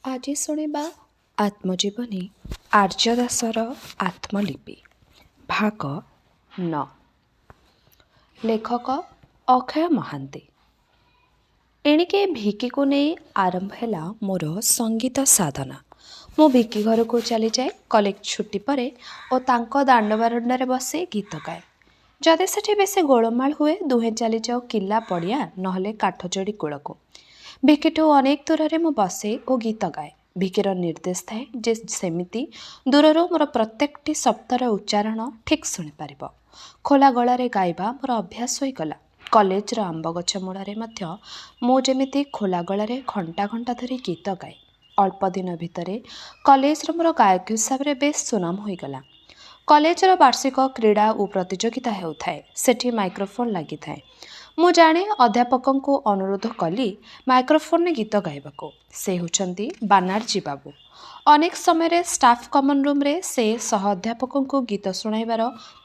ଆଜି ଶୁଣିବା ଆତ୍ମଜୀବନୀ ଆର୍ଯ୍ୟ ଦାସର ଆତ୍ମଲିପି ଭାଗ 9। ଲେଖକ ଅକ୍ଷୟ ମହାନ୍ତି। ଏଣିକି ଭିକିକୁ ନେଇ ଆରମ୍ଭ ହେଲା ମୋର ସଙ୍ଗୀତ ସାଧନା। ମୁଁ ଭିକି ଘରକୁ ଚାଲିଯାଏ କଲେଜ ଛୁଟି ପରେ ଓ ତାଙ୍କ ଦାଣ୍ଡ ବାରଣ୍ଡାରେ ବସି ଗୀତ ଗାଏ। ଯଦି ସେଠି ବେଶୀ ଗୋଳମାଳ ହୁଏ ଦୁହେଁ ଚାଲିଯାଉ କିଲ୍ଲା ପଡ଼ିଆ ନହେଲେ କାଠଯୋଡ଼ି କୂଳକୁ। ଭିକିଠୁ ଅନେକ ଦୂରରେ ମୁଁ ବସେ ଓ ଗୀତ ଗାଏ। ଭିକିର ନିର୍ଦ୍ଦେଶ ଥାଏ ଯେ ସେମିତି ଦୂରରୁ ମୋର ପ୍ରତ୍ୟେକଟି ଶବ୍ଦର ଉଚ୍ଚାରଣ ଠିକ୍ ଶୁଣିପାରିବ। ଖୋଲା ଗଳାରେ ଗାଇବା ମୋର ଅଭ୍ୟାସ ହୋଇଗଲା। କଲେଜର ଆମ୍ବ ଗଛ ମୂଳରେ ମଧ୍ୟ ମୁଁ ଯେମିତି ଖୋଲା ଗଳାରେ ଘଣ୍ଟା ଘଣ୍ଟା ଧରି ଗୀତ ଗାଏ। ଅଳ୍ପ ଦିନ ଭିତରେ କଲେଜର ମୋର ଗାୟକ ହିସାବରେ ବେଶ୍ ସୁନାମ ହୋଇଗଲା। କଲେଜର ବାର୍ଷିକ କ୍ରୀଡ଼ା ଓ ପ୍ରତିଯୋଗିତା ହେଉଥାଏ। ସେଠି ମାଇକ୍ରୋଫୋନ୍ ଲାଗିଥାଏ। ମୁଁ ଜାଣେ ଅଧ୍ୟାପକଙ୍କୁ ଅନୁରୋଧ କଲି ମାଇକ୍ରୋଫୋନ୍ରେ ଗୀତ ଗାଇବାକୁ। ସେ ହେଉଛନ୍ତି ବାନାର୍ଜୀ ବାବୁ। ଅନେକ ସମୟରେ ଷ୍ଟାଫ୍ କମନ୍ ରୁମ୍ରେ ସେ ସହ ଅଧ୍ୟାପକଙ୍କୁ ଗୀତ ଶୁଣାଇବାର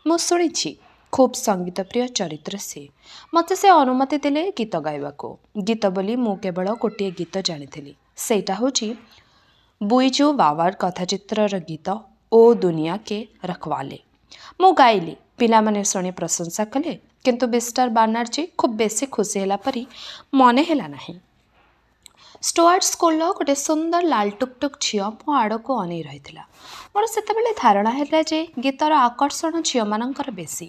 ମୁଁ ଶୁଣିଛି। ଖୁବ୍ ସଙ୍ଗୀତପ୍ରିୟ ଚରିତ୍ର ସେ। ମୋତେ ସେ ଅନୁମତି ଦେଲେ ଗୀତ ଗାଇବାକୁ। ଗୀତ ବୋଲି ମୁଁ କେବଳ ଗୋଟିଏ ଗୀତ ଜାଣିଥିଲି। ସେଇଟା ହେଉଛି ବୁଇଜୁ ବାୱାର କଥାଚିତ୍ରର ଗୀତ ଓ ଦୁନିଆ କେ ରଖୱାଲେ। ମୁଁ ଗାଇଲି। ପିଲାମାନେ ଶୁଣି ପ୍ରଶଂସା କଲେ, କିନ୍ତୁ ମିଷ୍ଟର ବାନାର୍ଜୀ ଖୁବ୍ ବେଶୀ ଖୁସି ହେଲା ପରି ମନେ ହେଲା ନାହିଁ। ଷ୍ଟୁଆର୍ଟ ସ୍କୁଲର ଗୋଟେ ସୁନ୍ଦର ଲାଲ ଟୁକ୍ ଝିଅ ମୋ ଆଡ଼କୁ ଅନେଇ ରହିଥିଲା। ମୋର ସେତେବେଳେ ଧାରଣା ହେଲା ଯେ ଗୀତର ଆକର୍ଷଣ ଝିଅମାନଙ୍କର ବେଶୀ।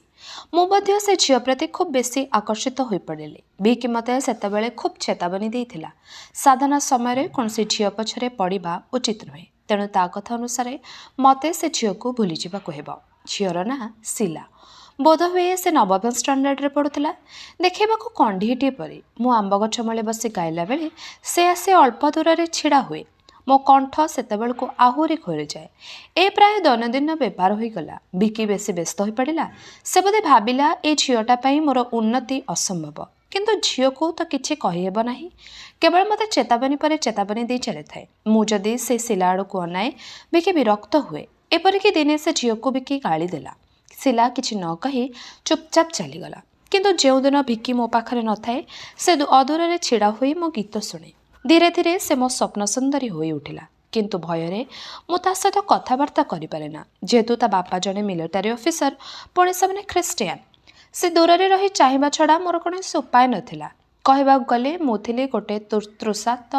ମୁଁ ମଧ୍ୟ ସେ ଝିଅ ପ୍ରତି ଖୁବ୍ ବେଶୀ ଆକର୍ଷିତ ହୋଇପଡ଼ିଲି। ଭିକି ମୋତେ ସେତେବେଳେ ଖୁବ୍ ଚେତାବନୀ ଦେଇଥିଲା, ସାଧନା ସମୟରେ କୌଣସି ଝିଅ ପଛରେ ପଡ଼ିବା ଉଚିତ ନୁହେଁ। ତେଣୁ ତା କଥା ଅନୁସାରେ ମୋତେ ସେ ଝିଅକୁ ଭୁଲିଯିବାକୁ ହେବ। ଝିଅର ନାଁ ଶିଲା। ବୋଧହୁଏ ସେ ନବମ ଷ୍ଟାଣ୍ଡାର୍ଡ଼ରେ ପଢ଼ୁଥିଲା। ଦେଖିବାକୁ କଣ୍ଢେଇଟିଏ ପରି। ମୁଁ ଆମ୍ବ ଗଛ ମୂଳେ ବସି ଗାଇଲା ବେଳେ ସେ ଆସି ଅଳ୍ପ ଦୂରରେ ଛିଡ଼ା ହୁଏ। ମୋ କଣ୍ଠ ସେତେବେଳକୁ ଆହୁରି ଘୋରିଯାଏ। ଏ ପ୍ରାୟ ଦୈନନ୍ଦିନ ବ୍ୟବହାର ହୋଇଗଲା। ଭିକି ବେଶୀ ବ୍ୟସ୍ତ ହୋଇପଡ଼ିଲା। ସେ ବୋଧେ ଭାବିଲା ଏ ଝିଅଟା ପାଇଁ ମୋର ଉନ୍ନତି ଅସମ୍ଭବ। କିନ୍ତୁ ଝିଅକୁ ତ କିଛି କହିହେବ ନାହିଁ। କେବଳ ମୋତେ ଚେତାବନୀ ପରେ ଚେତାବନୀ ଦେଇ ଚାଲିଥାଏ। ମୁଁ ଯଦି ସେ ଶିଲା ଆଡ଼କୁ ଅନାଏ ଭିକି ବିରକ୍ତ ହୁଏ। ଏପରିକି ଦିନେ ସେ ଝିଅକୁ ଭିକି ଗାଳି ଦେଲା। ଶିଲା କିଛି ନ କହି ଚୁପଚାପ ଚାଲିଗଲା। କିନ୍ତୁ ଯେଉଁଦିନ ଭିକି ମୋ ପାଖରେ ନଥାଏ ସେ ଅଦୂରରେ ଛିଡ଼ା ହୋଇ ମୋ ଗୀତ ଶୁଣେ। ଧୀରେ ଧୀରେ ସେ ମୋ ସ୍ୱପ୍ନ ସୁନ୍ଦରୀ ହୋଇ ଉଠିଲା। କିନ୍ତୁ ଭୟରେ ମୁଁ ତା ସହିତ କଥାବାର୍ତ୍ତା କରିପାରେ ନା। ଯେହେତୁ ତା ବାପା ଜଣେ ମିଲିଟାରୀ ଅଫିସର, ପୁଣି ସେମାନେ ଖ୍ରୀଷ୍ଟିଆନ। ସେ ଦୂରରେ ରହି ଚାହିଁବା ଛଡ଼ା ମୋର କୌଣସି ଉପାୟ ନଥିଲା। କହିବାକୁ ଗଲେ ମୁଁ ଥିଲି ଗୋଟେ ତୃଷାର୍ତ୍ତ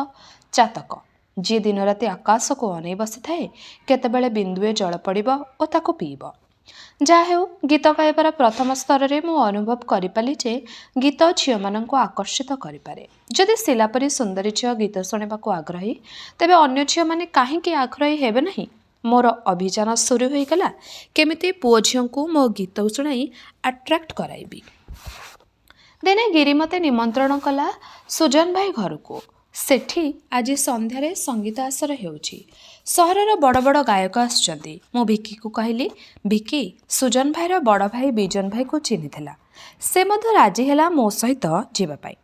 ଚାତକ, ଯିଏ ଦିନରାତି ଆକାଶକୁ ଅନେଇ ବସିଥାଏ କେତେବେଳେ ବିନ୍ଦୁଏ ଜଳ ପଡ଼ିବ ଓ ତାକୁ ପିଇବ। ଯାହା ହେଉ, ଗୀତ ଗାଇବାର ପ୍ରଥମ ସ୍ତରରେ ମୁଁ ଅନୁଭବ କରିପାରିଲି ଯେ ଗୀତ ଝିଅମାନଙ୍କୁ ଆକର୍ଷିତ କରିପାରେ। ଯଦି ଶିଲା ପରି ସୁନ୍ଦରୀ ଝିଅ ଗୀତ ଶୁଣିବାକୁ ଆଗ୍ରହୀ, ତେବେ ଅନ୍ୟ ଝିଅମାନେ କାହିଁକି ଆଗ୍ରହୀ ହେବେ ନାହିଁ? ମୋର ଅଭିଯାନ ଶୁରୁ ହୋଇଗଲା କେମିତି ପୁଅ ଝିଅଙ୍କୁ ମୋ ଗୀତ ଶୁଣାଇ ଆଟ୍ରାକ୍ଟ କରାଇବି। ଦିନେ ଗିରି ମୋତେ ନିମନ୍ତ୍ରଣ କଲା ସୁଜନ ଭାଇ ଘରକୁ। ସେଠି ଆଜି ସନ୍ଧ୍ୟାରେ ସଙ୍ଗୀତ ଆସର ହେଉଛି। ସହରର ବଡ଼ ବଡ଼ ଗାୟକ ଆସିଛନ୍ତି। ମୁଁ ଭିକିକୁ କହିଲି, ଭିକି, ସୁଜନ ଭାଇର ବଡ଼ ଭାଇ ବିଜନ ଭାଇକୁ ଚିହ୍ନିଥିଲା। ସେ ମଧ୍ୟ ରାଜି ହେଲା ମୋ ସହିତ ଯିବା ପାଇଁ।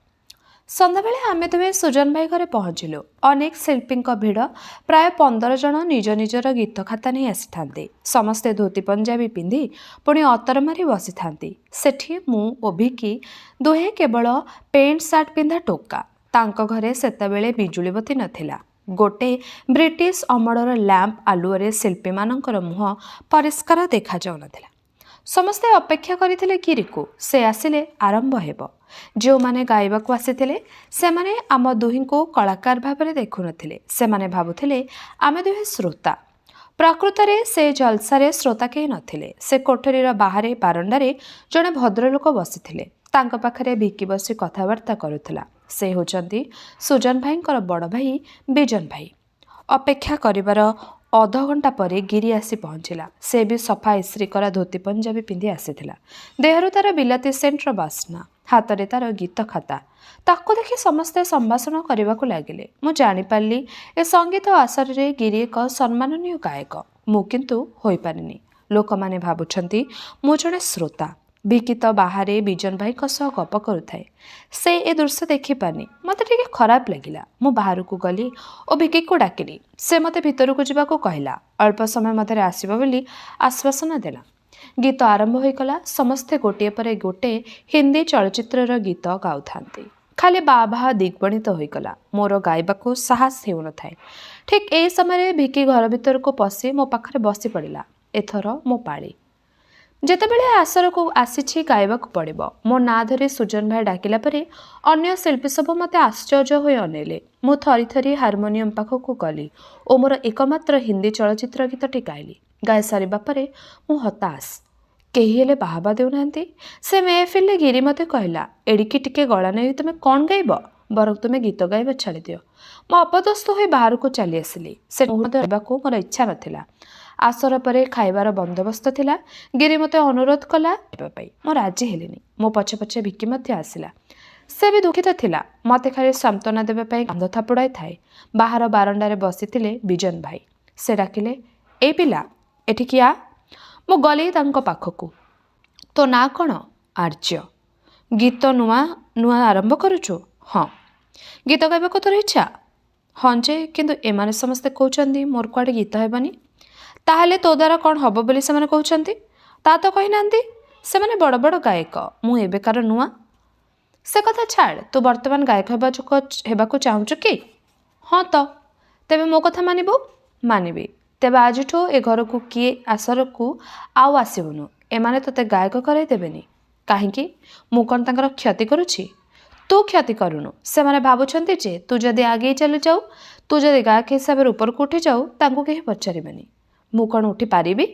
ସନ୍ଧ୍ୟାବେଳେ ଆମେ ଦୁହେଁ ସୁଜନ ଭାଇ ଘରେ ପହଞ୍ଚିଲୁ। ଅନେକ ଶିଳ୍ପୀଙ୍କ ଭିଡ଼। ପ୍ରାୟ 15 ଜଣ ନିଜ ନିଜର ଗୀତ ଖାତା ନେଇ ଆସିଥାନ୍ତି। ସମସ୍ତେ ଧୋତି ପଞ୍ଜାବୀ ପିନ୍ଧି ପୁଣି ଅତର ମାରି ବସିଥାନ୍ତି। ସେଠି ମୁଁ ଓ ଭିକି ଦୁହେଁ କେବଳ ପେଣ୍ଟ ସାର୍ଟ ପିନ୍ଧା ଟୋକା। ତାଙ୍କ ଘରେ ସେତେବେଳେ ବିଜୁଳି ବତୀ ନଥିଲା। ଗୋଟେ ବ୍ରିଟିଶ ଅମଳର ଲ୍ୟାମ୍ପ ଆଲୁଅରେ ଶିଳ୍ପୀମାନଙ୍କର ମୁହଁ ପରିଷ୍କାର ଦେଖାଯାଉନଥିଲା। ସମସ୍ତେ ଅପେକ୍ଷା କରିଥିଲେ ଗିରିକୁ। ସେ ଆସିଲେ ଆରମ୍ଭ ହେବ। ଯେଉଁମାନେ ଗାଇବାକୁ ଆସିଥିଲେ ସେମାନେ ଆମ ଦୁହିଁଙ୍କୁ କଳାକାର ଭାବରେ ଦେଖୁନଥିଲେ। ସେମାନେ ଭାବୁଥିଲେ ଆମେ ଦୁହେଁ ଶ୍ରୋତା। ପ୍ରକୃତରେ ସେ ଜଲସାରେ ଶ୍ରୋତା କେହି ନଥିଲେ। ସେ କୋଠରୀର ବାହାରେ ବାରଣ୍ଡାରେ ଜଣେ ଭଦ୍ରଲୋକ ବସିଥିଲେ। ତାଙ୍କ ପାଖରେ ଭିକି ବସି କଥାବାର୍ତ୍ତା କରୁଥିଲା। ସେ ହେଉଛନ୍ତି ସୁଜନ ଭାଇଙ୍କର ବଡ଼ ଭାଇ ବିଜନ ଭାଇ। ଅପେକ୍ଷା କରିବାର ଅଧଘଣ୍ଟା ପରେ ଗିରି ଆସି ପହଞ୍ଚିଲା। ସେ ବି ସଫା ଇସ୍ତ୍ରୀ କରା ଧୋତି ପଞ୍ଜାବୀ ପିନ୍ଧି ଆସିଥିଲା। ଦେହରୁ ତାର ବିଲାତି ସେଣ୍ଟର ବାସ୍ନା, ହାତରେ ତାର ଗୀତ ଖାତା। ତାକୁ ଦେଖି ସମସ୍ତେ ସମ୍ଭାଷଣ କରିବାକୁ ଲାଗିଲେ। ମୁଁ ଜାଣିପାରିଲି ଏ ସଙ୍ଗୀତ ଆସରରେ ଗିରି ଏକ ସମ୍ମାନନୀୟ ଗାୟକ। ମୁଁ କିନ୍ତୁ ହୋଇପାରିନି। ଲୋକମାନେ ଭାବୁଛନ୍ତି ମୁଁ ଜଣେ ଶ୍ରୋତା। ଭିକି ତ ବାହାରେ ବିଜନ ଭାଇଙ୍କ ସହ ଗପ କରୁଥାଏ। ସେ ଏ ଦୃଶ୍ୟ ଦେଖିପାରିନି। ମୋତେ ଟିକେ ଖରାପ ଲାଗିଲା। ମୁଁ ବାହାରକୁ ଗଲି ଓ ଭିକିକୁ ଡାକିଲି। ସେ ମୋତେ ଭିତରକୁ ଯିବାକୁ କହିଲା। ଅଳ୍ପ ସମୟ ମଧ୍ୟରେ ଆସିବ ବୋଲି ଆଶ୍ୱାସନା ଦେଲା। ଗୀତ ଆରମ୍ଭ ହୋଇଗଲା। ସମସ୍ତେ ଗୋଟିଏ ପରେ ଗୋଟିଏ ହିନ୍ଦୀ ଚଳଚ୍ଚିତ୍ରର ଗୀତ ଗାଉଥାନ୍ତି। ଖାଲି ବାଭା ଦିଗ୍ବଣିତ ହୋଇଗଲା। ମୋର ଗାଇବାକୁ ସାହସ ହେଉନଥାଏ। ଠିକ୍ ଏହି ସମୟରେ ଭିକି ଘର ଭିତରକୁ ପଶି ମୋ ପାଖରେ ବସି ପଡ଼ିଲା। ଏଥର ମୋ ପାଳି। ଯେତେବେଳେ ଆସରକୁ ଆସିଛି ଗାଇବାକୁ ପଡ଼ିବ। ମୋ ନାଁ ଧରି ସୁଜନ ଭାଇ ଡାକିଲା ପରେ ଅନ୍ୟ ଶିଳ୍ପୀ ସବୁ ମୋତେ ଆଶ୍ଚର୍ଯ୍ୟ ହୋଇ ଅନେଇଲେ। ମୁଁ ଥରି ଥରି ହାରମୋନିୟମ ପାଖକୁ ଗଲି ଓ ମୋର ଏକମାତ୍ର ହିନ୍ଦୀ ଚଳଚ୍ଚିତ୍ର ଗୀତଟି ଗାଇଲି। ଗାଇ ସାରିବା ପରେ ମୁଁ ହତାଶ। କେହି ହେଲେ ବାହାବା ଦେଉନାହାନ୍ତି। ସେ ମେହଫିଲରେ ଗିରି ମୋତେ କହିଲା, ଏଡ଼ିକି ଟିକେ ଗଳା ନେଇ ତୁମେ କ'ଣ ଗାଇବ? ବରଂ ତୁମେ ଗୀତ ଗାଇବା ଛାଡ଼ିଦିଅ। ମୁଁ ଅପଦସ୍ଥ ହୋଇ ବାହାରକୁ ଚାଲି ଆସିଲି। ସେ ମୁହୂର୍ତ୍ତ ରହିବାକୁ ମୋର ଇଚ୍ଛା ନଥିଲା। ଆସର ପରେ ଖାଇବାର ବନ୍ଦୋବସ୍ତ ଥିଲା। ଗିରି ମୋତେ ଅନୁରୋଧ କଲା ଯିବା ପାଇଁ। ମୁଁ ରାଜି ହେଲିନି। ମୋ ପଛେ ପଛେ ଭିକି ମଧ୍ୟ ଆସିଲା। ସେ ବି ଦୁଃଖିତ ଥିଲା। ମୋତେ ଖାଲି ସାନ୍ତ୍ୱନା ଦେବା ପାଇଁ କାନ୍ଧ ଥାପୁଡ଼ାଇ ଥାଏ। ବାହାର ବାରଣ୍ଡାରେ ବସିଥିଲେ ବିଜନ ଭାଇ। ସେ ଡାକିଲେ, ଏଇ ପିଲା ଏଠିକି ଆ। ମୁଁ ଗଲି ତାଙ୍କ ପାଖକୁ। ତୋ ନାଁ କ'ଣ? ଆର୍ଯ୍ୟ। ଗୀତ ନୂଆ ଆରମ୍ଭ କରୁଛୁ? ହଁ। ଗୀତ ଗାଇବାକୁ ତୋର ଇଚ୍ଛା? ହଁ ଯେ, କିନ୍ତୁ ଏମାନେ ସମସ୍ତେ କହୁଛନ୍ତି ମୋର କୁଆଡ଼େ ଗୀତ ହେବନି। ତାହେଲେ ତୋ ଦ୍ୱାରା କ'ଣ ହେବ ବୋଲି ସେମାନେ କହୁଛନ୍ତି? ତା ତ କହିନାହାନ୍ତି। ସେମାନେ ବଡ଼ ବଡ଼ ଗାୟକ। ମୁଁ ଏବେକାର ନୂଆ। ସେ କଥା ଛାଡ଼, ତୁ ବର୍ତ୍ତମାନ ଗାୟକ ହେବାକୁ ଚାହୁଁଛୁ କି? ହଁ ତ। ତେବେ ମୋ କଥା ମାନିବୁ? ମାନିବି। ତେବେ ଆଜିଠୁ ଏ ଘରକୁ ଆସରକୁ ଆଉ ଆସିବୁନୁ। ଏମାନେ ତୋତେ ଗାୟକ କରାଇ ଦେବେନି। କାହିଁକି? ମୁଁ କ'ଣ ତାଙ୍କର କ୍ଷତି କରୁଛି? ତୁ କ୍ଷତି କରୁନୁ। ସେମାନେ ଭାବୁଛନ୍ତି ଯେ ତୁ ଯଦି ଆଗେଇ ଚାଲିଯାଉ, ତୁ ଯଦି ଗାୟକ ହିସାବରେ ଉପରକୁ ଉଠିଯାଉ, ତାଙ୍କୁ କେହି ପଚାରିବେନି। ମୁଁ କ'ଣ ଉଠି ପାରିବି?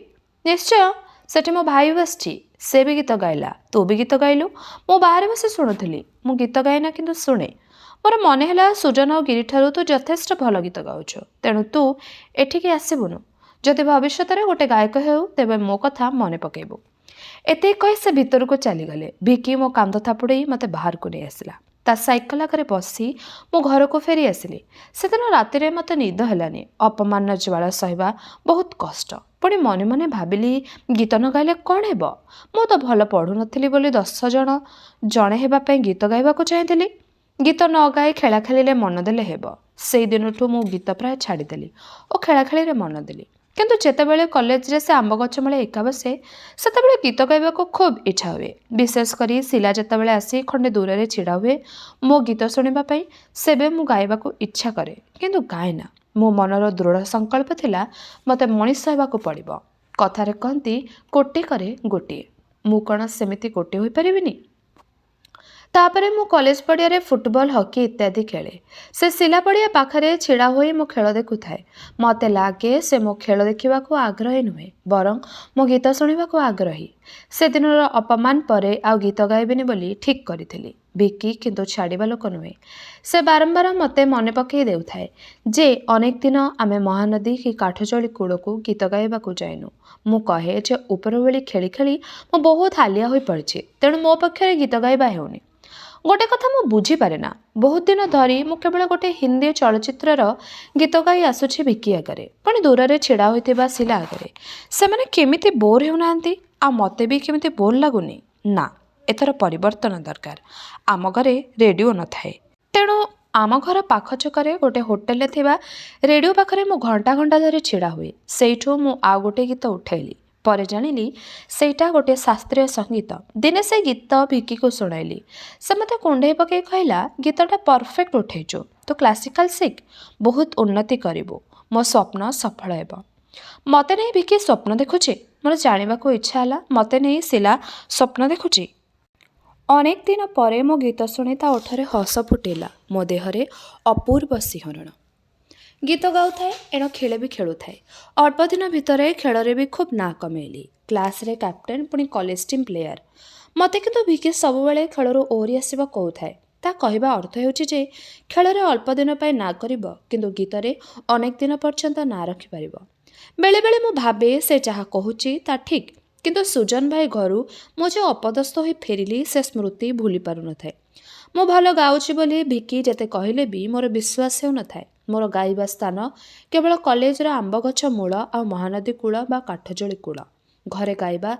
ନିଶ୍ଚୟ। ସେଠି ମୋ ଭାଇ ବସିଛି। ସେ ବି ଗୀତ ଗାଇଲା। ତୁ ବି ଗୀତ ଗାଇଲୁ। ମୁଁ ବାହାରେ ବସି ଶୁଣୁଥିଲି। ମୁଁ ଗୀତ ଗାଏନା, କିନ୍ତୁ ଶୁଣେ। ମୋର ମନେ ହେଲା ସୁଜନ ଆଉ ଗିରିଠାରୁ ତୁ ଯଥେଷ୍ଟ ଭଲ ଗୀତ ଗାଉଛୁ। ତେଣୁ ତୁ ଏଠିକି ଆସିବୁନୁ। ଯଦି ଭବିଷ୍ୟତରେ ଗୋଟେ ଗାୟକ ହେଉ, ତେବେ ମୋ କଥା ମନେ ପକାଇବୁ। ଏତିକି କହି ସେ ଭିତରକୁ ଚାଲିଗଲେ। ଭିକି ମୋ କାନ୍ଧ ଥାପୁଡ଼େଇ ମୋତେ ବାହାରକୁ ନେଇ ଆସିଲା। ତା ସାଇକେଲ ଆଗରେ ବସି ମୁଁ ଘରକୁ ଫେରି ଆସିଲି। ସେଦିନ ରାତିରେ ମୋତେ ନିଦ ହେଲାନି। ଅପମାନର ଜ୍ୱାଳ ସହିବା ବହୁତ କଷ୍ଟ। ପୁଣି ମନେ ମନେ ଭାବିଲି, ଗୀତ ନ ଗାଇଲେ କ'ଣ ହେବ? ମୁଁ ତ ଭଲ ପଢ଼ୁନଥିଲି ବୋଲି 10 ଜଣେ ହେବା ପାଇଁ ଗୀତ ଗାଇବାକୁ ଚାହିଁଥିଲି। ଗୀତ ନ ଗାଇ ଖେଳା ଖେଳିଲେ ମନ ଦେଲେ ହେବ। ସେଇ ଦିନଠୁ ମୁଁ ଗୀତ ପ୍ରାୟ ଛାଡ଼ିଦେଲି ଓ ଖେଳାଖେଳିରେ ମନ ଦେଲି। କିନ୍ତୁ ଯେତେବେଳେ କଲେଜରେ ସେ ଆମ୍ବ ଗଛ ମୂଳେ ଏକା ବସେ, ସେତେବେଳେ ଗୀତ ଗାଇବାକୁ ଖୁବ୍ ଇଚ୍ଛା ହୁଏ। ବିଶେଷ କରି ଶିଲା ଯେତେବେଳେ ଆସି ଖଣ୍ଡେ ଦୂରରେ ଛିଡ଼ା ହୁଏ ମୋ ଗୀତ ଶୁଣିବା ପାଇଁ, ସେବେ ମୁଁ ଗାଇବାକୁ ଇଚ୍ଛା କରେ, କିନ୍ତୁ ଗାଏନା। ମୋ ମନର ଦୃଢ଼ ସଂକଳ୍ପ ଥିଲା, ମୋତେ ମଣିଷ ହେବାକୁ ପଡ଼ିବ। କଥାରେ କହନ୍ତି, କୋଟି କରେ ଗୋଟିଏ। ମୁଁ କ'ଣ ସେମିତି ଗୋଟିଏ ହୋଇପାରିବିନି? ତାପରେ ମୁଁ କଲେଜ ପଡ଼ିଆରେ ଫୁଟବଲ, ହକି ଇତ୍ୟାଦି ଖେଳେ। ସେ ଶିଲା ପଡ଼ିଆ ପାଖରେ ଛିଡ଼ା ହୋଇ ମୋ ଖେଳ ଦେଖୁଥାଏ। ମୋତେ ଲାଗେ ସେ ମୋ ଖେଳ ଦେଖିବାକୁ ଆଗ୍ରହୀ ନୁହେଁ, ବରଂ ମୋ ଗୀତ ଶୁଣିବାକୁ ଆଗ୍ରହୀ। ସେଦିନର ଅପମାନ ପରେ ଆଉ ଗୀତ ଗାଇବିନି ବୋଲି ଠିକ୍ କରିଥିଲି। ଭିକି କିନ୍ତୁ ଛାଡ଼ିବା ଲୋକ ନୁହେଁ। ସେ ବାରମ୍ବାର ମୋତେ ମନେ ପକାଇ ଦେଉଥାଏ ଯେ ଅନେକ ଦିନ ଆମେ ମହାନଦୀ କି କାଠଯୋଡ଼ି କୂଳକୁ ଗୀତ ଗାଇବାକୁ ଯାଇନୁ। ମୁଁ କହେ ଯେ ଉପରଓଳି ଖେଳି ଖେଳି ମୁଁ ବହୁତ ହାଲିଆ ହୋଇପଡ଼ିଛି, ତେଣୁ ମୋ ପକ୍ଷରେ ଗୀତ ଗାଇବା ହେଉନି। ଗୋଟେ କଥା ମୁଁ ବୁଝିପାରେ ନା, ବହୁତ ଦିନ ଧରି ମୁଁ କେବଳ ଗୋଟେ ହିନ୍ଦୀ ଚଳଚ୍ଚିତ୍ରର ଗୀତ ଗାଇ ଆସୁଛି ଭିକି ଆଗରେ, ପୁଣି ଦୂରରେ ଛିଡ଼ା ହୋଇଥିବା ଶିଲା ଆଗରେ। ସେମାନେ କେମିତି ବୋର୍ ହେଉନାହାନ୍ତି, ଆଉ ମୋତେ ବି କେମିତି ବୋର୍ ଲାଗୁନି। ନା, ଏଥର ପରିବର୍ତ୍ତନ ଦରକାର। ଆମ ଘରେ ରେଡ଼ିଓ ନଥାଏ। ତେଣୁ ଆମ ଘର ପାଖ ଛକରେ ଗୋଟେ ହୋଟେଲରେ ଥିବା ରେଡ଼ିଓ ପାଖରେ ମୁଁ ଘଣ୍ଟା ଘଣ୍ଟା ଧରି ଛିଡ଼ା ହୁଏ। ସେଇଠୁ ମୁଁ ଆଉ ଗୋଟେ ଗୀତ ଉଠାଇଲି। ପରେ ଜାଣିଲି ସେଇଟା ଗୋଟେ ଶାସ୍ତ୍ରୀୟ ସଙ୍ଗୀତ। ଦିନେ ସେ ଗୀତ ଭିକିକୁ ଶୁଣାଇଲି। ସେ ମୋତେ କୁଣ୍ଢେଇ ପକାଇ କହିଲା, ଗୀତଟା ପରଫେକ୍ଟ ଉଠେଇଛୁ। ତୁ କ୍ଲାସିକାଲ ଶିଖ, ବହୁତ ଉନ୍ନତି କରିବୁ। ମୋ ସ୍ୱପ୍ନ ସଫଳ ହେବ। ମୋତେ ନେଇ ଭିକି ସ୍ୱପ୍ନ ଦେଖୁଛି? ମୋର ଜାଣିବାକୁ ଇଚ୍ଛା ହେଲା, ମୋତେ ନେଇ ଶିଲା ସ୍ୱପ୍ନ ଦେଖୁଛି? ଅନେକ ଦିନ ପରେ ମୋ ଗୀତ ଶୁଣି ତା ଓଠରେ ହସ ଫୁଟିଲା। ମୋ ଦେହରେ ଅପୂର୍ବ ଶିହରଣ। ଗୀତ ଗାଉଥାଏ, ଏଣୁ ଖେଳ ବି ଖେଳୁଥାଏ। ଅଳ୍ପ ଦିନ ଭିତରେ ଖେଳରେ ବି ଖୁବ୍ ନାଁ କମେଇଲି। କ୍ଲାସରେ କ୍ୟାପ୍ଟେନ୍, ପୁଣି କଲେଜ ଟିମ୍ ପ୍ଲେୟାର। ମୋତେ କିନ୍ତୁ ଭିକି ସବୁବେଳେ ଖେଳରୁ ଓହରି ଆସିବ କହୁଥାଏ। ତା କହିବା ଅର୍ଥ ହେଉଛି ଯେ ଖେଳରେ ଅଳ୍ପ ଦିନ ପାଇଁ ନାଁ କରିବ, କିନ୍ତୁ ଗୀତରେ ଅନେକ ଦିନ ପର୍ଯ୍ୟନ୍ତ ନାଁ ରଖିପାରିବ। ବେଳେବେଳେ ମୁଁ ଭାବେ ସେ ଯାହା କହୁଛି ତା ଠିକ୍, କିନ୍ତୁ ସୁଜନ ଭାଇ ଘରୁ ମୁଁ ଯେଉଁ ଅପଦସ୍ଥ ହୋଇ ଫେରିଲି, ସେ ସ୍ମୃତି ଭୁଲି ପାରୁନଥାଏ। ମୁଁ ଭଲ ଗାଉଛି ବୋଲି ଭିକି ଯେତେ କହିଲେ ବି ମୋର ବିଶ୍ୱାସ ହେଉନଥାଏ। ମୋର ଗାଇବା ସ୍ଥାନ କେବଳ କଲେଜର ଆମ୍ବଗଛ ମୂଳ ଆଉ ମହାନଦୀ କୂଳ ବା କାଠଯୋଡ଼ି କୂଳ। ଘରେ ଗାଇବା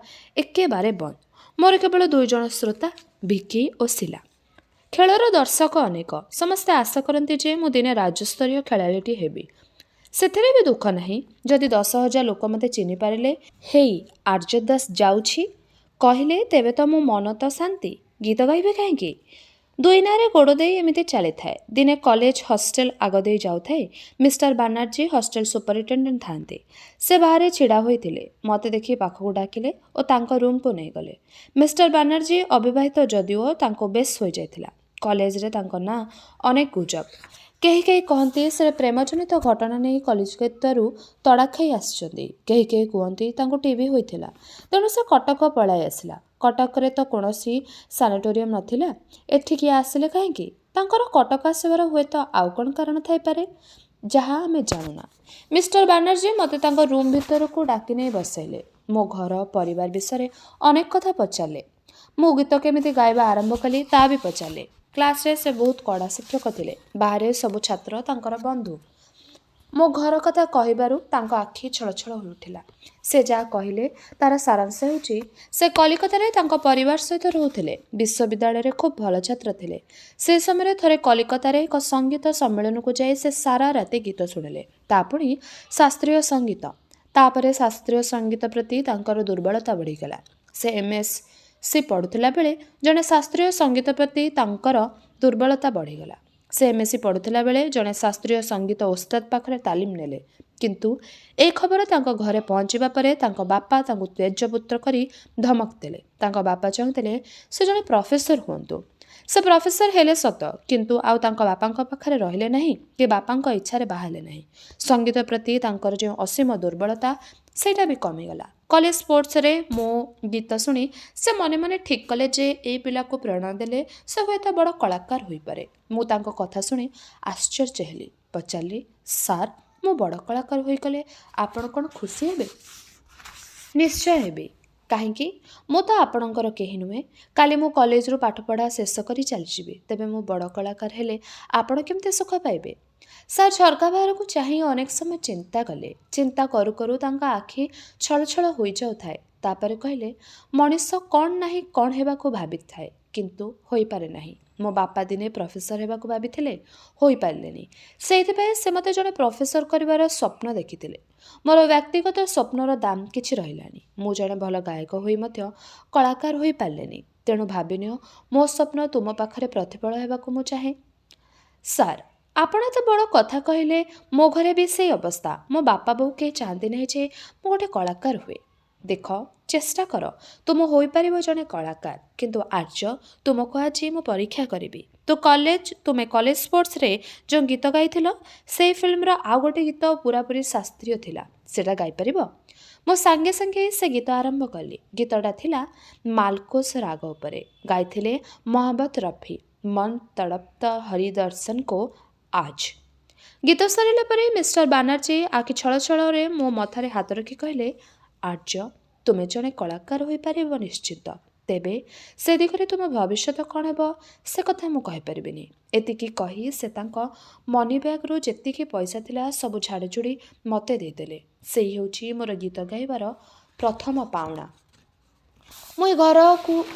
ଏକେବାରେ ବନ୍ଦ। ମୋର କେବଳ 2 ଜଣ ଶ୍ରୋତା, ଭିକି ଓ ଶିଲା। ଖେଳର ଦର୍ଶକ ଅନେକ। ସମସ୍ତେ ଆଶା କରନ୍ତି ଯେ ମୁଁ ଦିନେ ରାଜ୍ୟସ୍ତରୀୟ ଖେଳାଳିଟିଏ ହେବି। ସେଥିରେ ବି ଦୁଃଖ ନାହିଁ। ଯଦି 10,000 ଲୋକ ମୋତେ ଚିହ୍ନିପାରିଲେ, ହେଇ ଆର୍ଯ୍ୟ ଦାସ ଯାଉଛି କହିଲେ, ତେବେ ତ ମୋ ମନ ତ ଶାନ୍ତି। ଗୀତ ଗାଇବେ କାହିଁକି? ଦୁଇ ନାଁରେ ଗୋଡ଼ ଦେଇ ଏମିତି ଚାଲିଥାଏ। ଦିନେ କଲେଜ ହଷ୍ଟେଲ ଆଗ ଦେଇ ଯାଉଥାଏ। ମିଷ୍ଟର ବାନାର୍ଜୀ ହଷ୍ଟେଲ ସୁପରିଟେଣ୍ଡେଣ୍ଟ ଥାନ୍ତି। ସେ ବାହାରେ ଛିଡ଼ା ହୋଇଥିଲେ। ମୋତେ ଦେଖି ପାଖକୁ ଡାକିଲେ ଓ ତାଙ୍କ ରୁମ୍କୁ ନେଇଗଲେ। ମିଷ୍ଟର ବାନାର୍ଜୀ ଅବିବାହିତ ଯଦିଓ ତାଙ୍କୁ ବେଶ ହୋଇଯାଇଥିଲା। କଲେଜରେ ତାଙ୍କ ନାଁ ଅନେକ ଗୁଜବ। କେହି କେହି କହନ୍ତି ସେ ପ୍ରେମଜନିତ ଘଟଣା ନେଇ କଲିକତାରୁ ତଡ଼ା ଖାଇ ଆସିଛନ୍ତି। କେହି କେହି କୁହନ୍ତି ତାଙ୍କୁ ଟିବି ହୋଇଥିଲା, ତେଣୁ ସେ କଟକ ପଳାଇ ଆସିଲା। କଟକରେ ତ କୌଣସି ସାନିଟୋରିୟମ୍ ନଥିଲା। ଏଠିକି ଆସିଲେ କାହିଁକି? ତାଙ୍କର କଟକ ଆସିବାର ହୁଏତ ଆଉ କ'ଣ କାରଣ ଥାଇପାରେ, ଯାହା ଆମେ ଜାଣୁନା। ମିଷ୍ଟର ବାନାର୍ଜୀ ମୋତେ ତାଙ୍କ ରୁମ୍ ଭିତରକୁ ଡାକି ନେଇ ବସାଇଲେ। ମୋ ଘର ପରିବାର ବିଷୟରେ ଅନେକ କଥା ପଚାରିଲେ। ମୁଁ ଗୀତ କେମିତି ଗାଇବା ଆରମ୍ଭ କଲି ତା ବି ପଚାରିଲେ। କ୍ଲାସରେ ସେ ବହୁତ କଡ଼ା ଶିକ୍ଷକ ଥିଲେ। ବାହାରେ ସବୁ ଛାତ୍ର ତାଙ୍କର ବନ୍ଧୁ। ମୋ ଘର କଥା କହିବାରୁ ତାଙ୍କ ଆଖି ଛଳଛଳ ହୋଇଉଠିଲା। ସେ ଯାହା କହିଲେ ତାର ସାରାଂଶ ହେଉଛି, ସେ କଲିକତାରେ ତାଙ୍କ ପରିବାର ସହିତ ରହୁଥିଲେ। ବିଶ୍ୱବିଦ୍ୟାଳୟରେ ଖୁବ୍ ଭଲ ଛାତ୍ର ଥିଲେ। ସେ ସମୟରେ ଥରେ କଲିକତାରେ ଏକ ସଙ୍ଗୀତ ସମ୍ମିଳନୀକୁ ଯାଇ ସେ ସାରା ରାତି ଗୀତ ଶୁଣିଲେ। ତା ପୁଣି ଶାସ୍ତ୍ରୀୟ ସଙ୍ଗୀତ। ତାପରେ ଶାସ୍ତ୍ରୀୟ ସଙ୍ଗୀତ ପ୍ରତି ତାଙ୍କର ଦୁର୍ବଳତା ବଢ଼ିଗଲା। ସେ MSc ପଢ଼ୁଥିଲା ବେଳେ ଜଣେ ଶାସ୍ତ୍ରୀୟ ସଙ୍ଗୀତ ପ୍ରତି ତାଙ୍କର ଦୁର୍ବଳତା ବଢ଼ିଗଲା। ସେ MSc ପଢ଼ୁଥିଲା ବେଳେ ଜଣେ ଶାସ୍ତ୍ରୀୟ ସଙ୍ଗୀତ ଓସ୍ତାଦ ପାଖରେ ତାଲିମ ନେଲେ। କିନ୍ତୁ ଏ ଖବର ତାଙ୍କ ଘରେ ପହଞ୍ଚିବା ପରେ ତାଙ୍କ ବାପା ତାଙ୍କୁ ତ୍ୟଜ୍ୟପୁତ୍ର କରି ଧମକ ଦେଲେ। ତାଙ୍କ ବାପା ଚାହୁଁଥିଲେ ସେ ଜଣେ ପ୍ରଫେସର ହୁଅନ୍ତୁ। ସେ ପ୍ରଫେସର ହେଲେ ସତ, କିନ୍ତୁ ଆଉ ତାଙ୍କ ବାପାଙ୍କ ପାଖରେ ରହିଲେ ନାହିଁ କି ବାପାଙ୍କ ଇଚ୍ଛାରେ ବାହା ହେଲେ ନାହିଁ। ସଙ୍ଗୀତ ପ୍ରତି ତାଙ୍କର ଯେଉଁ ଅସୀମ ଦୁର୍ବଳତା, ସେଇଟା ବି କମିଗଲା। କଲେଜ ସ୍ପୋର୍ଟସରେ ମୋ ଗୀତ ଶୁଣି ସେ ମନେ ମନେ ଠିକ୍ କଲେ ଯେ ଏଇ ପିଲାକୁ ପ୍ରେରଣା ଦେଲେ ସେ ହୁଏତ ବଡ଼ କଳାକାର ହୋଇପାରେ। ମୁଁ ତାଙ୍କ କଥା ଶୁଣି ଆଶ୍ଚର୍ଯ୍ୟ ହେଲି। ପଚାରିଲି, ସାର୍, ମୁଁ ବଡ଼ କଳାକାର ହୋଇଗଲେ ଆପଣ କ'ଣ ଖୁସି ହେବେ? ନିଶ୍ଚୟ ହେବି। କାହିଁକି? ମୁଁ ତ ଆପଣଙ୍କର କେହି ନୁହେଁ। କାଲି ମୁଁ କଲେଜରୁ ପାଠପଢ଼ା ଶେଷ କରି ଚାଲିଯିବି। ତେବେ ମୁଁ ବଡ଼ କଳାକାର ହେଲେ ଆପଣ କେମିତି ସୁଖ ପାଇବେ? ସାର୍ ଝରକା ବାହାରକୁ ଚାହିଁ ଅନେକ ସମୟ ଚିନ୍ତା କଲେ। ଚିନ୍ତା କରୁ କରୁ ତାଙ୍କ ଆଖି ଛଳଛଳ ହୋଇଯାଉଥାଏ। ତାପରେ କହିଲେ, ମଣିଷ କ'ଣ ନାହିଁ କ'ଣ ହେବାକୁ ଭାବିଥାଏ, କିନ୍ତୁ ହୋଇପାରେ ନାହିଁ। ମୋ ବାପା ଦିନେ ପ୍ରଫେସର ହେବାକୁ ଭାବିଥିଲେ, ହୋଇପାରିଲେନି। ସେଇଥିପାଇଁ ସେ ମୋତେ ଜଣେ ପ୍ରଫେସର କରିବାର ସ୍ୱପ୍ନ ଦେଖିଥିଲେ। ମୋର ବ୍ୟକ୍ତିଗତ ସ୍ୱପ୍ନର ଦାମ କିଛି ରହିଲାନି। ମୁଁ ଜଣେ ଭଲ ଗାୟକ ହୋଇ ମଧ୍ୟ କଳାକାର ହୋଇପାରିଲେନି। ତେଣୁ ଭାବିନିଅ ମୋ ସ୍ୱପ୍ନ ତୁମ ପାଖରେ ପ୍ରତିଫଳ ହେବାକୁ ମୁଁ ଚାହେଁ। ସାର୍, ଆପଣ ଏତେ ବଡ଼ କଥା କହିଲେ। ମୋ ଘରେ ବି ସେଇ ଅବସ୍ଥା। ମୋ ବାପା ବୋଉ କେହି ଚାହାନ୍ତି ନାହିଁ ଯେ ମୁଁ ଗୋଟେ କଳାକାର ହୁଏ। ଦେଖ, ଚେଷ୍ଟା କର, ତୁମ ହୋଇପାରିବ ଜଣେ କଳାକାର। କିନ୍ତୁ ଆର୍ଯ୍ୟ, ତୁମକୁ ଆଜି ମୁଁ ପରୀକ୍ଷା କରିବି। ତୁମେ କଲେଜ ସ୍ପୋର୍ଟସରେ ଯେଉଁ ଗୀତ ଗାଇଥିଲ, ସେଇ ଫିଲ୍ମର ଆଉ ଗୋଟେ ଗୀତ ପୁରାପୁରି ଶାସ୍ତ୍ରୀୟ ଥିଲା। ସେଇଟା ଗାଇପାରିବ? ମୁଁ ସାଙ୍ଗେ ସାଙ୍ଗେ ସେ ଗୀତ ଆରମ୍ଭ କଲି। ଗୀତଟା ଥିଲା ମାଲକୋସ ରାଗ ଉପରେ। ଗାଇଥିଲେ ମହମ୍ମଦ ରଫି। ମନ ତଡ଼ପତ ହରିଦର୍ଶନ କୋ ଆଜ। ଗୀତ ସରିଲା ପରେ ମିଷ୍ଟର ବାନାର୍ଜୀ ଆଖି ଛଳଛଳରେ ମୋ ମଥାରେ ହାତ ରଖି କହିଲେ, ଆର୍ଯ୍ୟ, ତୁମେ ଜଣେ କଳାକାର ହୋଇପାରିବ ନିଶ୍ଚିତ। ତେବେ ସେ ଦିଗରେ ତୁମ ଭବିଷ୍ୟତ କ'ଣ ହେବ ସେ କଥା ମୁଁ କହିପାରିବିନି। ଏତିକି କହି ସେ ତାଙ୍କ ମନି ବ୍ୟାଗରୁ ଯେତିକି ପଇସା ଥିଲା ସବୁ ଝାଡ଼ିଝୁଡ଼ି ମୋତେ ଦେଇଦେଲେ। ସେଇ ହେଉଛି ମୋର ଗୀତ ଗାଇବାର ପ୍ରଥମ ପାଉଣା। ମୁଁ ଏ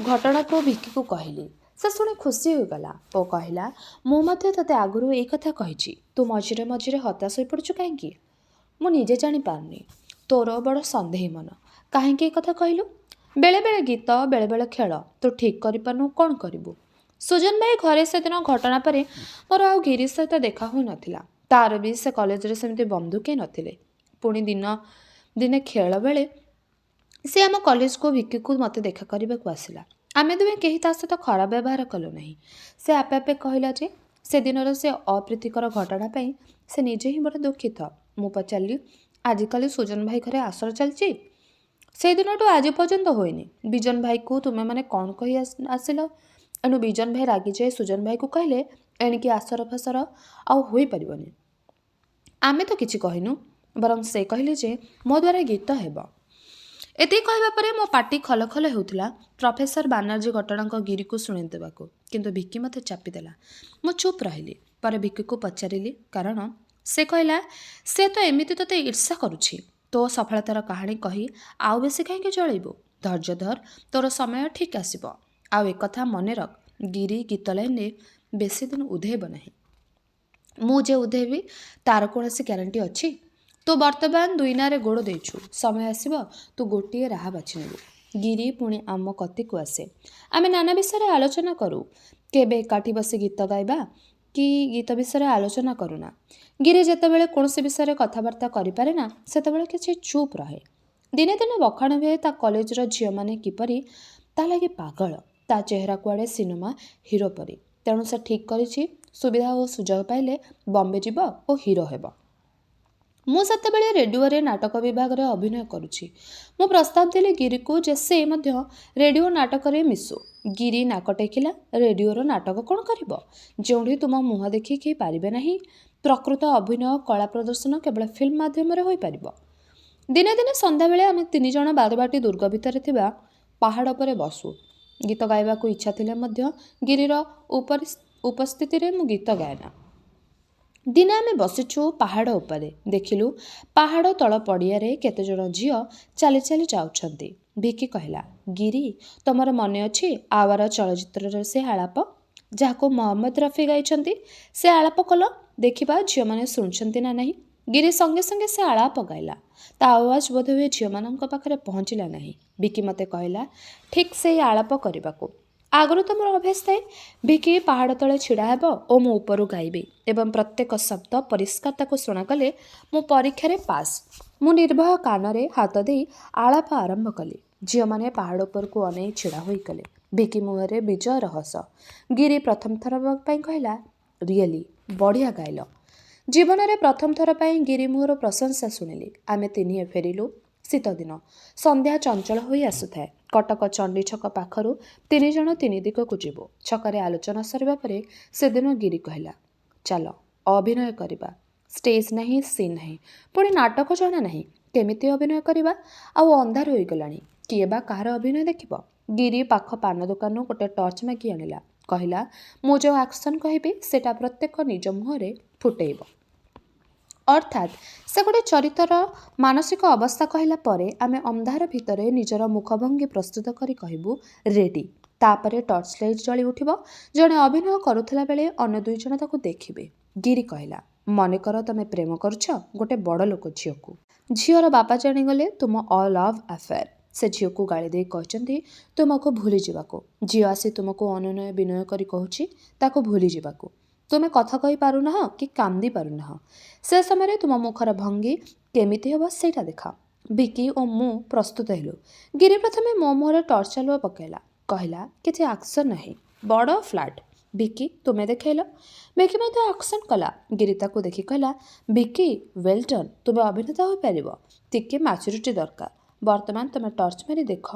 ଘଟଣାକୁ ଭିକିକୁ କହିଲି। ସେ ଶୁଣି ଖୁସି ହୋଇଗଲା ଓ କହିଲା, ମୁଁ ମଧ୍ୟ ତୋତେ ଆଗରୁ ଏଇ କଥା କହିଛି। ତୁ ମଝିରେ ମଝିରେ ହତାଶ ହୋଇପଡ଼ୁଛୁ କାହିଁକି? ମୁଁ ନିଜେ ଜାଣିପାରୁନି। ତୋର ବଡ଼ ସନ୍ଦେହୀ ମନ। କାହିଁକି ଏ କଥା କହିଲୁ? ବେଳେବେଳେ ଗୀତ, ବେଳେବେଳେ ଖେଳ। ତୁ ଠିକ୍ କରିପାରୁନୁ କ'ଣ କରିବୁ। ସୁଜନ ଭାଇ ଘରେ ସେଦିନ ଘଟଣା ପରେ ମୋର ଆଉ ଗିରି ସହିତ ଦେଖା ହୋଇନଥିଲା। ତାର ବି ସେ କଲେଜରେ ସେମିତି ବନ୍ଧୁ କେହି ନଥିଲେ। ପୁଣି ଦିନେ ଖେଳ ବେଳେ ସେ ଆମ କଲେଜକୁ ଭିକିକୁ ମୋତେ ଦେଖା କରିବାକୁ ଆସିଲା। ଆମେ ଦୁହେଁ କେହି ତା ସହିତ ଖରାପ ବ୍ୟବହାର କଲୁ ନାହିଁ। ସେ ଆପେ ଆପେ କହିଲା ଯେ ସେଦିନର ସେ ଅପ୍ରୀତିକର ଘଟଣା ପାଇଁ ସେ ନିଜେ ହିଁ ବଡ଼ ଦୁଃଖିତ। ମୁଁ ପଚାରିଲି, ଆଜିକାଲି ସୁଜନ ଭାଇ ଘରେ ଆସର ଚାଲିଛି? ସେଇଦିନଠୁ ଆଜି ପର୍ଯ୍ୟନ୍ତ ହୋଇନି। ବିଜନ ଭାଇକୁ ତୁମେମାନେ କ'ଣ କହି ଆସିଲ? ଏଣୁ ବିଜନ ଭାଇ ରାଗିଯାଇ ସୁଜନ ଭାଇକୁ କହିଲେ, ଏଣିକି ଆସର ଫାସର ଆଉ ହୋଇପାରିବନି। ଆମେ ତ କିଛି କହିନୁ, ବରଂ ସେ କହିଲେ ଯେ ମୋ ଦ୍ୱାରା ଗୀତ ହେବ। ଏତିକି କହିବା ପରେ ମୋ ପାଟି ଖଲଖଲ ହେଉଥିଲା ପ୍ରଫେସର ବାନାର୍ଜୀ ଘଟଣାଙ୍କ ଗିରିକୁ ଶୁଣି ଦେବାକୁ। କିନ୍ତୁ ଭିକି ମୋତେ ଚାପିଦେଲା। ମୁଁ ଚୁପ୍ ରହିଲି। ପରେ ଭିକିକୁ ପଚାରିଲି, କାରଣ? ସେ କହିଲା, ସେ ତ ଏମିତି ତୋତେ ଈର୍ଷା କରୁଛି। ତୋ ସଫଳତାର କାହାଣୀ କହି ଆଉ ବେଶୀ କାହିଁକି ଜଳେଇବୁ? ଧୈର୍ଯ୍ୟ ଧର, ତୋର ସମୟ ଠିକ୍ ଆସିବ। ଆଉ ଏକଥା ମନେ ରଖ, ଗିରି ଗୀତ ଲାଇନରେ ବେଶୀ ଦିନ ଉଧେଇବ ନାହିଁ। ମୁଁ ଯେ ଉଧେଇବି ତାର କୌଣସି ଗ୍ୟାରେଣ୍ଟି ଅଛି? ତୁ ବର୍ତ୍ତମାନ ଦୁଇ ନାଁରେ ଗୋଡ଼ ଦେଇଛୁ। ସମୟ ଆସିବ ତୁ ଗୋଟିଏ ରାହା ବାଛି ନେବୁ। ଗିରି ପୁଣି ଆମ କତିକୁ ଆସେ। ଆମେ ନାନା ବିଷୟରେ ଆଲୋଚନା କରୁ। କେବେ ଏକାଠି ବସି ଗୀତ ଗାଇବା କି ଗୀତ ବିଷୟରେ ଆଲୋଚନା କରୁନା। ଗିରି ଯେତେବେଳେ କୌଣସି ବିଷୟରେ କଥାବାର୍ତ୍ତା କରିପାରେ ନା ସେତେବେଳେ କିଛି ଚୁପ୍ ରହେ। ଦିନେ ଦିନେ ବଖାଣ ହୁଏ ତା କଲେଜର ଝିଅମାନେ କିପରି ତା ଲାଗି ପାଗଳ। ତା ଚେହେରା କୁଆଡ଼େ ସିନେମା ହିରୋ ପରି। ତେଣୁ ସେ ଠିକ୍ କରିଛି ସୁବିଧା ଓ ସୁଯୋଗ ପାଇଲେ ବମ୍ବେ ଯିବ ଓ ହିରୋ ହେବ। ମୁଁ ସେତେବେଳେ ରେଡ଼ିଓରେ ନାଟକ ବିଭାଗରେ ଅଭିନୟ କରୁଛି। ମୁଁ ପ୍ରସ୍ତାବ ଦେଲି ଗିରିକୁ ଯେ ସେ ମଧ୍ୟ ରେଡ଼ିଓ ନାଟକରେ ମିଶୁ। ଗିରି ନାକ ଟେକିଲା। ରେଡ଼ିଓର ନାଟକ କ'ଣ କରିବ, ଯେଉଁଠି ତୁମ ମୁହଁ ଦେଖି କେହି ପାରିବେ ନାହିଁ। ପ୍ରକୃତ ଅଭିନୟ କଳା ପ୍ରଦର୍ଶନ କେବଳ ଫିଲ୍ମ ମାଧ୍ୟମରେ ହୋଇପାରିବ। ଦିନେ ଦିନେ ସନ୍ଧ୍ୟାବେଳେ ଆମେ 3 ଜଣ ବାରବାଟୀ ଦୁର୍ଗ ଭିତରେ ଥିବା ପାହାଡ଼ ଉପରେ ବସୁ। ଗୀତ ଗାଇବାକୁ ଇଚ୍ଛା ଥିଲେ ମଧ୍ୟ ଗିରିର ଉପସ୍ଥିତିରେ ମୁଁ ଗୀତ ଗାଏନା। ଦିନେ ଆମେ ବସିଛୁ ପାହାଡ଼ ଉପରେ। ଦେଖିଲୁ ପାହାଡ଼ ତଳ ପଡ଼ିଆରେ କେତେଜଣ ଝିଅ ଚାଲି ଚାଲି ଯାଉଛନ୍ତି। ଭିକି କହିଲା, ଗିରି, ତମର ମନେ ଅଛି ଆୱାର ଚଳଚ୍ଚିତ୍ରର ସେ ଆଳାପ ଯାହାକୁ ମହମ୍ମଦ ରଫି ଗାଇଛନ୍ତି? ସେ ଆଳାପ କଲ ଦେଖିବା ଝିଅମାନେ ଶୁଣୁଛନ୍ତି ନା ନାହିଁ। ଗିରି ସଙ୍ଗେ ସଙ୍ଗେ ସେ ଆଳାପ ଗାଇଲା। ତା ଆୱାଜ ବୋଧହୁଏ ଝିଅମାନଙ୍କ ପାଖରେ ପହଞ୍ଚିଲା ନାହିଁ। ଭିକି ମୋତେ କହିଲା, ଠିକ୍ ସେଇ ଆଳାପ କରିବାକୁ। ଆଗରୁ ତ ମୋର ଅଭ୍ୟାସ ଥାଏ। ଭିକି ପାହାଡ଼ ତଳେ ଛିଡ଼ା ହେବ ଓ ମୁଁ ଉପରୁ ଗାଇବି ଏବଂ ପ୍ରତ୍ୟେକ ଶବ୍ଦ ପରିଷ୍କାର ତାକୁ ଶୁଣାଗଲେ ମୁଁ ପରୀକ୍ଷାରେ ପାସ୍। ମୁଁ ନିର୍ଭୟ କାନରେ ହାତ ଦେଇ ଆଳାପ ଆରମ୍ଭ କଲି। ଝିଅମାନେ ପାହାଡ଼ ଉପରକୁ ଅନେଇ ଛିଡ଼ା ହୋଇଗଲେ। ଭିକି ମୁହଁରେ ବିଜୟର ହସ। ଗିରି ପ୍ରଥମ ଥର ପାଇଁ କହିଲା, ରିଏଲି ବଢ଼ିଆ ଗାଇଲ। ଜୀବନରେ ପ୍ରଥମ ଥର ପାଇଁ ଗିରି ମୁହଁର ପ୍ରଶଂସା ଶୁଣିଲି। ଆମେ ତିନିଏ ଫେରିଲୁ। ଶୀତଦିନ। ସନ୍ଧ୍ୟା ଚଞ୍ଚଳ ହୋଇ ଆସୁଥାଏ। କଟକ ଚଣ୍ଡୀ ଛକ ପାଖରୁ 3 ଜଣ 3 ଦିଗକୁ ଯିବୁ। ଛକରେ ଆଲୋଚନା ସରିବା ପରେ ସେଦିନ ଗିରି କହିଲା, ଚାଲ ଅଭିନୟ କରିବା। ଷ୍ଟେଜ୍ ନାହିଁ, ସିନ୍ ନାହିଁ, ପୁଣି ନାଟକ ଜଣା ନାହିଁ। କେମିତି ଅଭିନୟ କରିବା? ଆଉ ଅନ୍ଧାର ହୋଇଗଲାଣି। କିଏ ବା କାହାର ଅଭିନୟ ଦେଖିବ? ଗିରି ପାଖ ପାନ ଦୋକାନରୁ ଗୋଟେ ଟର୍ଚ୍ଚ ମାଗି ଆଣିଲା। କହିଲା, ମୁଁ ଯେଉଁ ଆକ୍ସନ୍ କହିବି ସେଟା ପ୍ରତ୍ୟେକ ନିଜ ମୁହଁରେ ଫୁଟେଇବ। ଅର୍ଥାତ୍ ସେ ଗୋଟେ ଚରିତ୍ରର ମାନସିକ ଅବସ୍ଥା କହିଲା ପରେ ଆମେ ଅନ୍ଧାର ଭିତରେ ନିଜର ମୁଖଭଙ୍ଗୀ ପ୍ରସ୍ତୁତ କରି କହିବୁ, ରେଡି। ତାପରେ ଟର୍ଚ୍ଚ ଲାଇଟ୍ ଜଳି ଉଠିବ। ଜଣେ ଅଭିନୟ କରୁଥିଲା ବେଳେ ଅନ୍ୟ 2 ଜଣ ତାକୁ ଦେଖିବେ। ଗିରି କହିଲା, ମନେକର ତମେ ପ୍ରେମ କରୁଛ ଗୋଟେ ବଡ଼ ଲୋକ ଝିଅକୁ। ଝିଅର ବାପା ଜାଣିଗଲେ ତୁମ ଲଭ୍ ଆଫେୟାର। ସେ ଝିଅକୁ ଗାଳି ଦେଇ କହିଛନ୍ତି ତୁମକୁ ଭୁଲିଯିବାକୁ। ଝିଅ ଆସି ତୁମକୁ ଅନୁନୟ ବିନୟ କରି କହୁଛି ତାକୁ ଭୁଲିଯିବାକୁ। ତୁମେ କଥା କହିପାରୁନାହଁ କି କାନ୍ଦି ପାରୁନାହଁ। ସେ ସମୟରେ ତୁମ ମୁଖର ଭଙ୍ଗୀ କେମିତି ହେବ ସେଇଟା ଦେଖାଅ। ଭିକି ଓ ମୁଁ ପ୍ରସ୍ତୁତ ହେଲୁ। ଗିରି ପ୍ରଥମେ ମୋ ମୁହଁରେ ଟର୍ଚ୍ଚ ଆଲୁଅ ପକାଇଲା। କହିଲା, କିଛି ଆକ୍ସନ୍ ନାହିଁ, ବଡ଼ ଫ୍ଲାଟ୍। ଭିକି, ତୁମେ ଦେଖାଇଲ। ଭିକି ମଧ୍ୟ ଆକ୍ସନ୍ କଲା। ଗିରି ତାକୁ ଦେଖି କହିଲା, ଭିକି, ୱେଲ୍ ଡନ୍, ତୁମେ ଅଭିନେତା ହୋଇପାରିବ। ଟିକେ ମ୍ୟାଚୁରିଟି ଦରକାର। ବର୍ତ୍ତମାନ ତୁମେ ଟର୍ଚ୍ଚ ମାରି ଦେଖ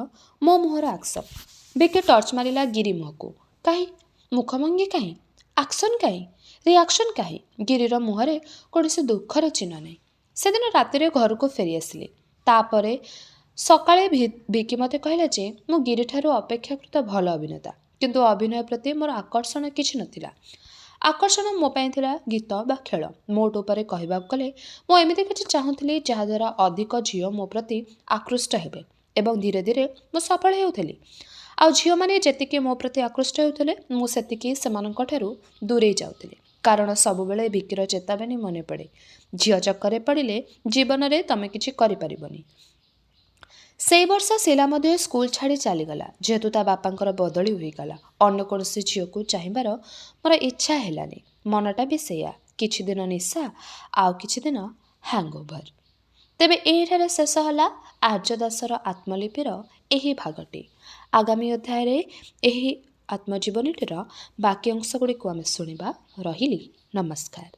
ମୋ ମୁହଁର ଆକ୍ସନ୍। ଭିକି ଟର୍ଚ୍ଚ ମାରିଲା ଗିରି ମୁହଁକୁ। କାହିଁ? ମୁଖଭଙ୍ଗୀ କାହିଁ? ଆକ୍ସନ୍ କାହିଁ? ରିଆକ୍ସନ୍ କାହିଁ? ଗିରିର ମୁହଁରେ କୌଣସି ଦୁଃଖର ଚିହ୍ନ ନାହିଁ। ସେଦିନ ରାତିରେ ଘରକୁ ଫେରିଆସିଲି। ତାପରେ ସକାଳେ ଭିକି ମୋତେ କହିଲା ଯେ ମୁଁ ଗିରିଠାରୁ ଅପେକ୍ଷାକୃତ ଭଲ ଅଭିନେତା। କିନ୍ତୁ ଅଭିନୟ ପ୍ରତି ମୋର ଆକର୍ଷଣ କିଛି ନଥିଲା। ଆକର୍ଷଣ ମୋ ପାଇଁ ଥିଲା ଗୀତ ବା ଖେଳ। ମୋଟ ଉପରେ କହିବାକୁ ଗଲେ ମୁଁ ଏମିତି କିଛି ଚାହୁଁଥିଲି ଯାହାଦ୍ୱାରା ଅଧିକ ଝିଅ ମୋ ପ୍ରତି ଆକୃଷ୍ଟ ହେବେ ଏବଂ ଧୀରେ ଧୀରେ ମୁଁ ସଫଳ ହେଉଥିଲି। ଆଉ ଝିଅମାନେ ଯେତିକି ମୋ ପ୍ରତି ଆକୃଷ୍ଟ ହେଉଥିଲେ ମୁଁ ସେତିକି ସେମାନଙ୍କଠାରୁ ଦୂରେଇ ଯାଉଥିଲି। କାରଣ ସବୁବେଳେ ଭିକିର ଚେତାବନୀ ମନେ ପଡ଼େ, ଝିଅ ଚକ୍କରରେ ପଡ଼ିଲେ ଜୀବନରେ ତମେ କିଛି କରିପାରିବନି। ସେଇ ବର୍ଷ ଶିଲା ମଧ୍ୟ ସ୍କୁଲ ଛାଡ଼ି ଚାଲିଗଲା। ଯେହେତୁ ତା ବାପାଙ୍କର ବଦଳି ହୋଇଗଲା, ଅନ୍ୟ କୌଣସି ଝିଅକୁ ଚାହିଁବାର ମୋର ଇଚ୍ଛା ହେଲାନି। ମନଟା ବି ସେଇଆ। କିଛି ଦିନ ନିଶା, ଆଉ କିଛି ଦିନ ହ୍ୟାଙ୍ଗଓଭର। ତେବେ ଏହିଠାରେ ଶେଷ ହେଲା ଆର୍ଯ୍ୟ ଦାସର ଆତ୍ମଲିପିର ଏହି ଭାଗଟି। ଆଗାମୀ ଅଧ୍ୟାୟରେ ଏହି ଆତ୍ମଜୀବନୀଟିର ବାକି ଅଂଶଗୁଡ଼ିକୁ ଆମେ ଶୁଣିବା। ରହିଲି, ନମସ୍କାର।